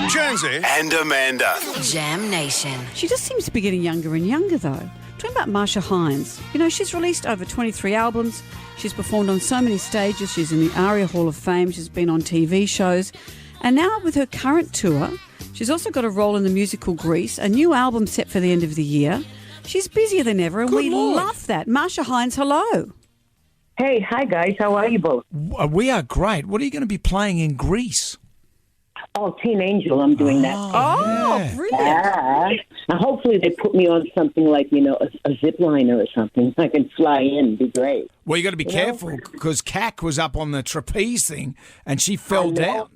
Jonesy and Amanda. Jam Nation. She just seems to be getting younger and younger, though. Talking about Marcia Hines. You know, she's released over 23 albums. She's performed on so many stages. She's in the ARIA Hall of Fame. She's been on TV shows. And now with her current tour, she's also got a role in the musical Grease, a new album set for the end of the year. She's busier than ever, and we love that. Marcia Hines, hello. Hey, hi guys. How are you both? We are great. What are you going to be playing in Greece? Oh, Teen Angel, I'm doing that. Oh, brilliant. Yeah. And hopefully they put me on something like, a zip liner or something. I can fly in. It'd be great. Well, you got to be careful because Kak was up on the trapeze thing and she fell down.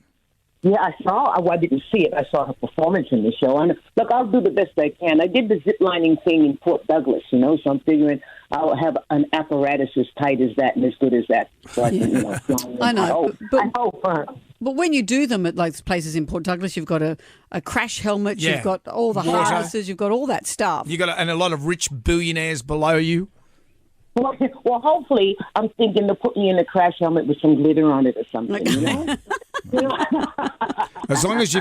Yeah, I saw. Well, I didn't see it. I saw her performance in the show. And look, I'll do the best I can. I did the zip lining thing in Port Douglas, so I'm figuring I'll have an apparatus as tight as that and as good as that. So I can, fly in. I know. I hope. But when you do them at like places in Port Douglas, you've got a crash helmet, you've got all the harnesses, you've got all that stuff. And a lot of rich billionaires below you. Well, hopefully, I'm thinking to put me in a crash helmet with some glitter on it or something. As long as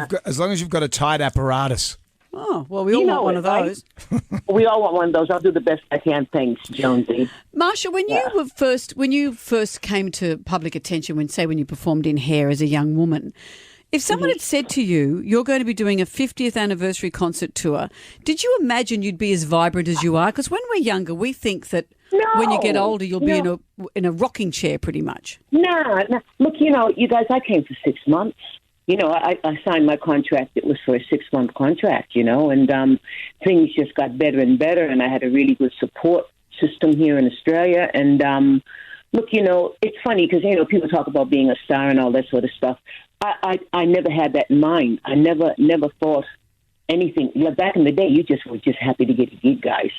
you've got a tight apparatus. Oh, well, we all want one of those. Right? We all want one of those. I'll do the best I can. Thanks, Jonesy. Marcia, when you first came to public attention, when you performed in Hair as a young woman, if someone had said to you, you're going to be doing a 50th anniversary concert tour, did you imagine you'd be as vibrant as you are? Because when we're younger, we think that when you get older, you'll be in a rocking chair pretty much. No. Look, you guys, I came for 6 months. I signed my contract. It was for a 6-month contract, and things just got better and better, and I had a really good support system here in Australia. And, look, it's funny because, people talk about being a star and all that sort of stuff. I never had that in mind. I never thought anything. Back in the day, you just were just happy to get a gig, guys.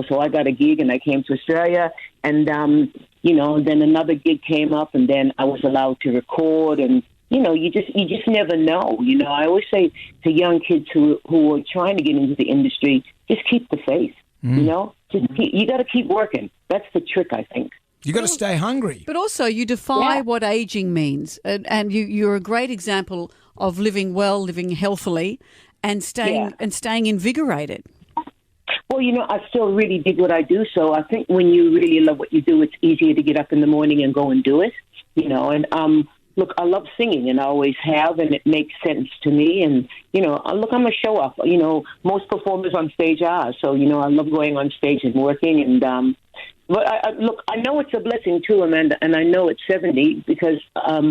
So I got a gig and I came to Australia, and, then another gig came up, and then I was allowed to record, and, you just never know. I always say to young kids who are trying to get into the industry, just keep the faith, you got to keep working. That's the trick, I think. You got to stay hungry. But also you defy what aging means. And you're a great example of living well, living healthily and staying invigorated. Well, I still really dig what I do. So I think when you really love what you do, it's easier to get up in the morning and go and do it, and, look, I love singing, and I always have, and it makes sense to me. And, look, I'm a show-off. Most performers on stage are. So, I love going on stage and working. And, but, look, I know it's a blessing, too, Amanda, and I know it's 70 because, I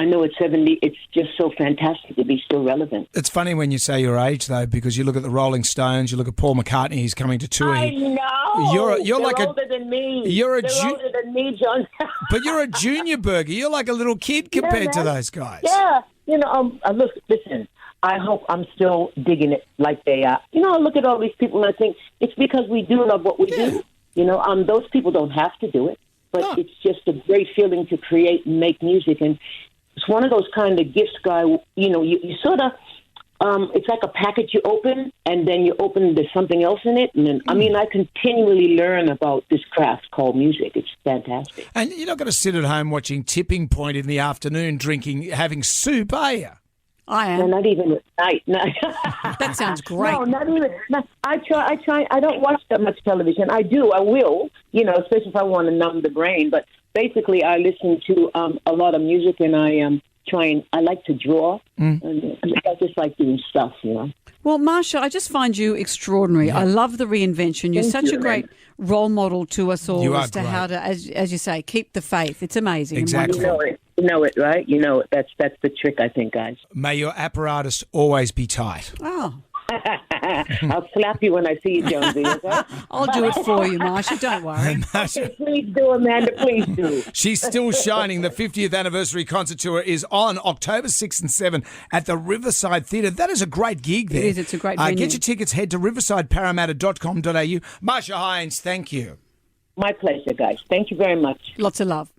know at 70 it's just so fantastic to be still relevant. It's funny when you say your age, though, because you look at the Rolling Stones, you look at Paul McCartney, he's coming to tour. I know. You're They're like older than me. They're older than me, John. But you're a junior burger. You're like a little kid compared to those guys. Yeah. Look, listen, I hope I'm still digging it like they are. I look at all these people and I think it's because we do love what we do. Those people don't have to do it, but it's just a great feeling to create and make music. And it's one of those kind of gifts, guy, you sort of, it's like a package you open, and then you open, there's something else in it. And then, I continually learn about this craft called music. It's fantastic. And you're not going to sit at home watching Tipping Point in the afternoon having soup, are you? I am. No, not even at night. No. That sounds great. No, not even. No, I try. I don't watch that much television. I do. I will, especially if I want to numb the brain. But basically, I listen to a lot of music, and I I like to draw. And I just like doing stuff, Well, Marcia, I just find you extraordinary. I love the reinvention. You're such a great role model to us all as to how to, as you say, keep the faith. It's amazing. Exactly. You know it, right? That's the trick, I think, guys. May your apparatus always be tight. Oh. I'll slap you when I see you, Jonesy, okay? I'll do it for you, Marcia. Don't worry. Okay, please do, Amanda. Please do. She's still shining. The 50th anniversary concert tour is on October 6th and 7th at the Riverside Theatre. That is a great gig there. It is. It's a great venue. Get your tickets. Head to riversideparramatta.com.au. Marcia Hines, thank you. My pleasure, guys. Thank you very much. Lots of love.